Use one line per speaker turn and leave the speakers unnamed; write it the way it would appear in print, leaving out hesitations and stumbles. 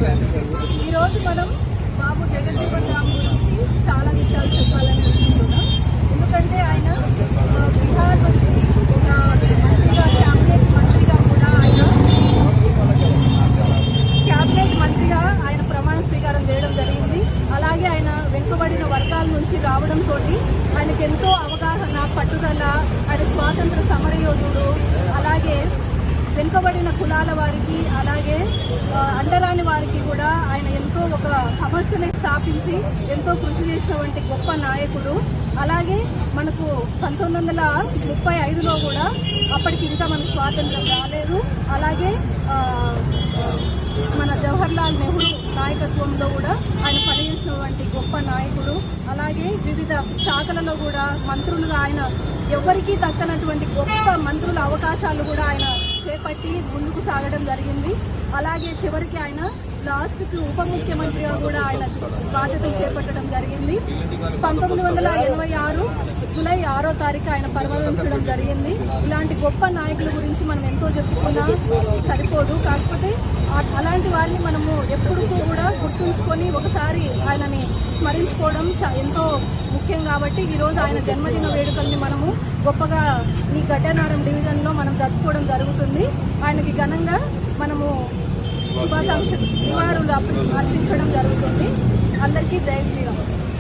ఈరోజు మనం బాబు జగజ్జీవన్ రామ్ గురించి చాలా విషయాలు చెప్పాలని అనుకుంటున్నాం. ఎందుకంటే ఆయన బీహార్ నుంచి మంత్రిగా క్యాబినెట్ మంత్రిగా ఆయన ప్రమాణ స్వీకారం చేయడం జరిగింది. అలాగే ఆయన వెనుకబడిన వర్గాల నుంచి రావడంతో ఆయనకు ఎంతో అవగాహన, పట్టుదల, ఆయన స్వాతంత్ర సమరయోధుడు. అలాగే వెనుకబడిన కులాల వారికి, అలాగే అండరాని వారికి కూడా ఆయన ఎంతో ఒక సంస్థని స్థాపించి ఎంతో కృషి చేసినటువంటి గొప్ప నాయకుడు. అలాగే మనకు 1935లో కూడా అప్పటికి ఇంకా మనకు స్వాతంత్రం రాలేదు. అలాగే మన జవహర్లాల్ నెహ్రూ నాయకత్వంలో కూడా ఆయన పనిచేసినటువంటి గొప్ప నాయకుడు. అలాగే వివిధ శాఖలలో కూడా మంత్రులుగా ఆయన ఎవరికీ దక్కనటువంటి గొప్ప మంత్రుల అవకాశాలు కూడా ఆయన చేపట్టి ముందుకు సాగడం జరిగింది. అలాగే చివరికి ఆయన లాస్ట్కి ఉప ముఖ్యమంత్రిగా కూడా ఆయన బాధ్యతలు చేపట్టడం జరిగింది. 1986 జూలై 6వ తారీఖు ఆయన పరమర్శించడం జరిగింది. ఇలాంటి గొప్ప నాయకుల గురించి మనం ఎంతో చెప్పుకున్నా సరిపోదు. కాకపోతే అలాంటి వారిని మనము ఎప్పుడు కూడా గుర్తుంచుకొని ఒకసారి ఆయనని స్మరించుకోవడం ఎంతో ముఖ్యం. కాబట్టి ఈరోజు ఆయన జన్మదిన వేడుకల్ని మనము గొప్పగా ఈ గడ్డనారం డివిజన్లో మనం జరుపుకోవడం జరుగుతుంది. ఆయనకి ఘనంగా మనము శుభాకాంక్షలు నివాళులు అర్పించడం జరుగుతుంది. అందరికీ జై శ్రీరామ్.